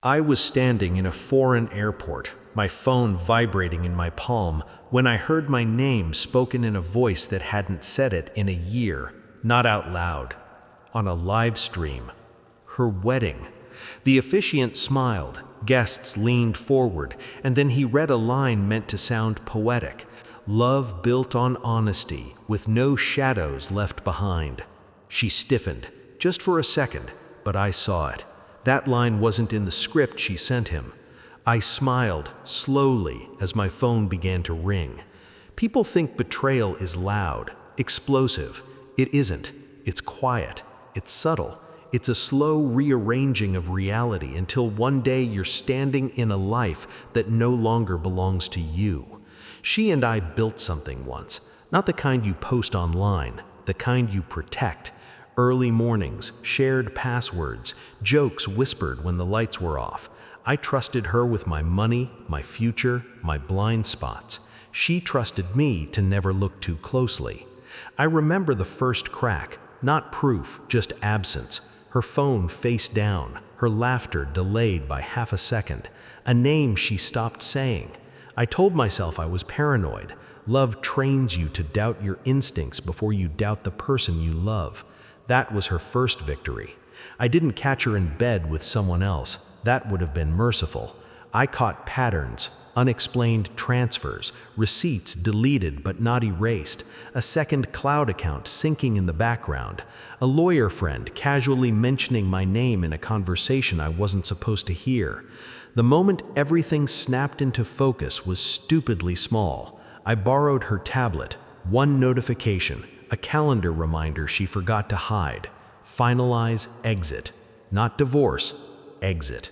I was standing in a foreign airport, my phone vibrating in my palm, when I heard my name spoken in a voice that hadn't said it in a year, not out loud, on a live stream. Her wedding. The officiant smiled, guests leaned forward, and then he read a line meant to sound poetic. Love built on honesty, with no shadows left behind. She stiffened, just for a second, but I saw it. That line wasn't in the script she sent him. I smiled, slowly, as my phone began to ring. People think betrayal is loud, explosive. It isn't. It's quiet. It's subtle. It's a slow rearranging of reality until one day you're standing in a life that no longer belongs to you. She and I built something once, not the kind you post online, the kind you protect. Early mornings, shared passwords, jokes whispered when the lights were off. I trusted her with my money, my future, my blind spots. She trusted me to never look too closely. I remember the first crack, not proof, just absence. Her phone face down, her laughter delayed by half a second, a name she stopped saying. I told myself I was paranoid. Love trains you to doubt your instincts before you doubt the person you love. That was her first victory. I didn't catch her in bed with someone else. That would have been merciful. I caught patterns, unexplained transfers, receipts deleted but not erased, a second cloud account syncing in the background, a lawyer friend casually mentioning my name in a conversation I wasn't supposed to hear. The moment everything snapped into focus was stupidly small. I borrowed her tablet, one notification, a calendar reminder she forgot to hide. Finalize, exit. Not divorce, exit.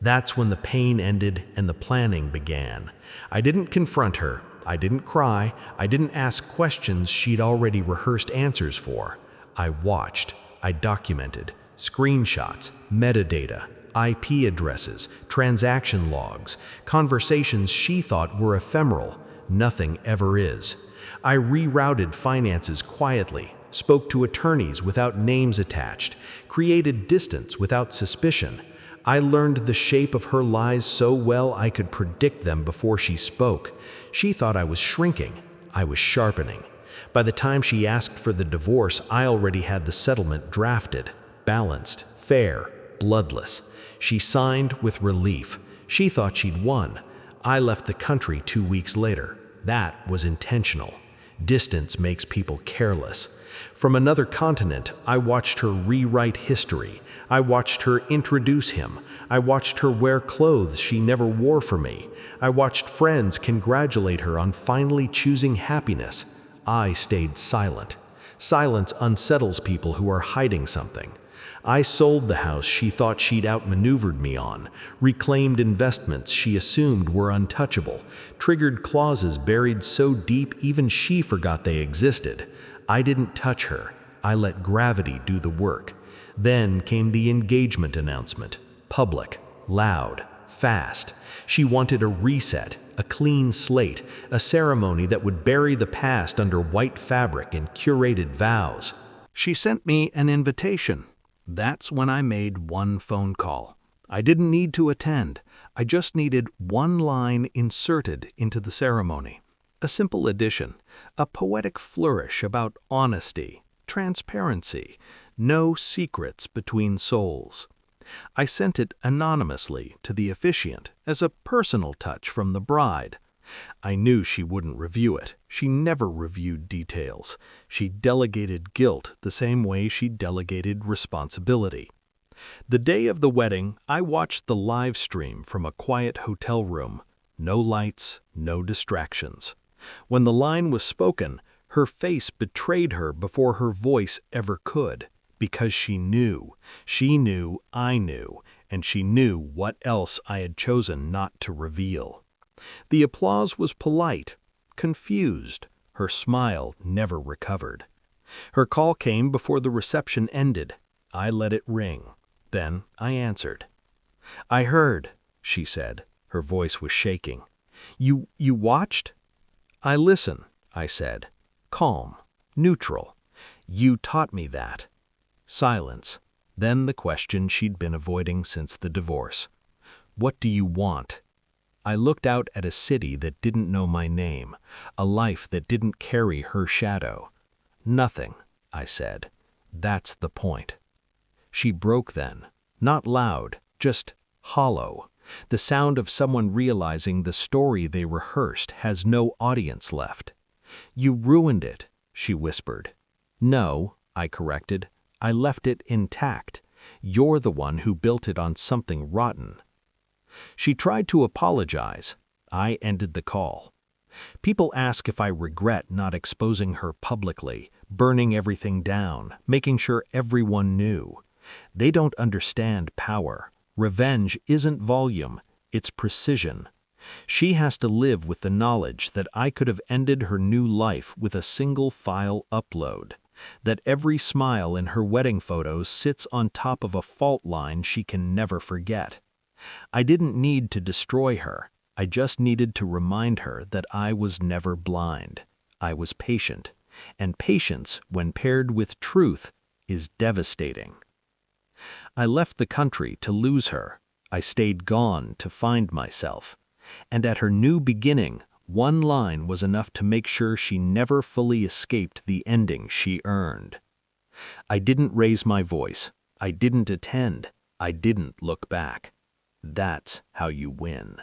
That's when the pain ended and the planning began. I didn't confront her. I didn't cry. I didn't ask questions she'd already rehearsed answers for. I watched. I documented. Screenshots, metadata, IP addresses, transaction logs, conversations she thought were ephemeral. Nothing ever is. I rerouted finances quietly, spoke to attorneys without names attached, created distance without suspicion. I learned the shape of her lies so well I could predict them before she spoke. She thought I was shrinking. I was sharpening. By the time she asked for the divorce, I already had the settlement drafted, balanced, fair, bloodless. She signed with relief. She thought she'd won. I left the country 2 weeks later. That was intentional. Distance makes people careless. From another continent, I watched her rewrite history. I watched her introduce him. I watched her wear clothes she never wore for me. I watched friends congratulate her on finally choosing happiness. I stayed silent. Silence unsettles people who are hiding something. I sold the house she thought she'd outmaneuvered me on, reclaimed investments she assumed were untouchable, triggered clauses buried so deep even she forgot they existed. I didn't touch her. I let gravity do the work. Then came the engagement announcement. Public, loud, fast. She wanted a reset, a clean slate, a ceremony that would bury the past under white fabric and curated vows. She sent me an invitation. That's when I made one phone call. I didn't need to attend. I just needed one line inserted into the ceremony. A simple addition, a poetic flourish about honesty, transparency, no secrets between souls. I sent it anonymously to the officiant as a personal touch from the bride. I knew she wouldn't review it. She never reviewed details. She delegated guilt the same way she delegated responsibility. The day of the wedding, I watched the live stream from a quiet hotel room. No lights, no distractions. When the line was spoken, her face betrayed her before her voice ever could, because she knew, I knew, and she knew what else I had chosen not to reveal. The applause was polite, confused. Her smile never recovered. Her call came before the reception ended. I let it ring. Then I answered. "I heard," she said. Her voice was shaking. You watched?" "I listen," I said. Calm, neutral. "You taught me that." Silence. Then the question she'd been avoiding since the divorce. What do you want? I looked out at a city that didn't know my name, a life that didn't carry her shadow. Nothing, I said. That's the point. She broke then, not loud, just hollow. The sound of someone realizing the story they rehearsed has no audience left. You ruined it, she whispered. No, I corrected. I left it intact. You're the one who built it on something rotten. She tried to apologize. I ended the call. People ask if I regret not exposing her publicly, burning everything down, making sure everyone knew. They don't understand power. Revenge isn't volume, it's precision. She has to live with the knowledge that I could have ended her new life with a single file upload, that every smile in her wedding photos sits on top of a fault line she can never forget. I didn't need to destroy her. I just needed to remind her that I was never blind. I was patient. And patience, when paired with truth, is devastating. I left the country to lose her. I stayed gone to find myself. And at her new beginning, one line was enough to make sure she never fully escaped the ending she earned. I didn't raise my voice. I didn't attend. I didn't look back. That's how you win.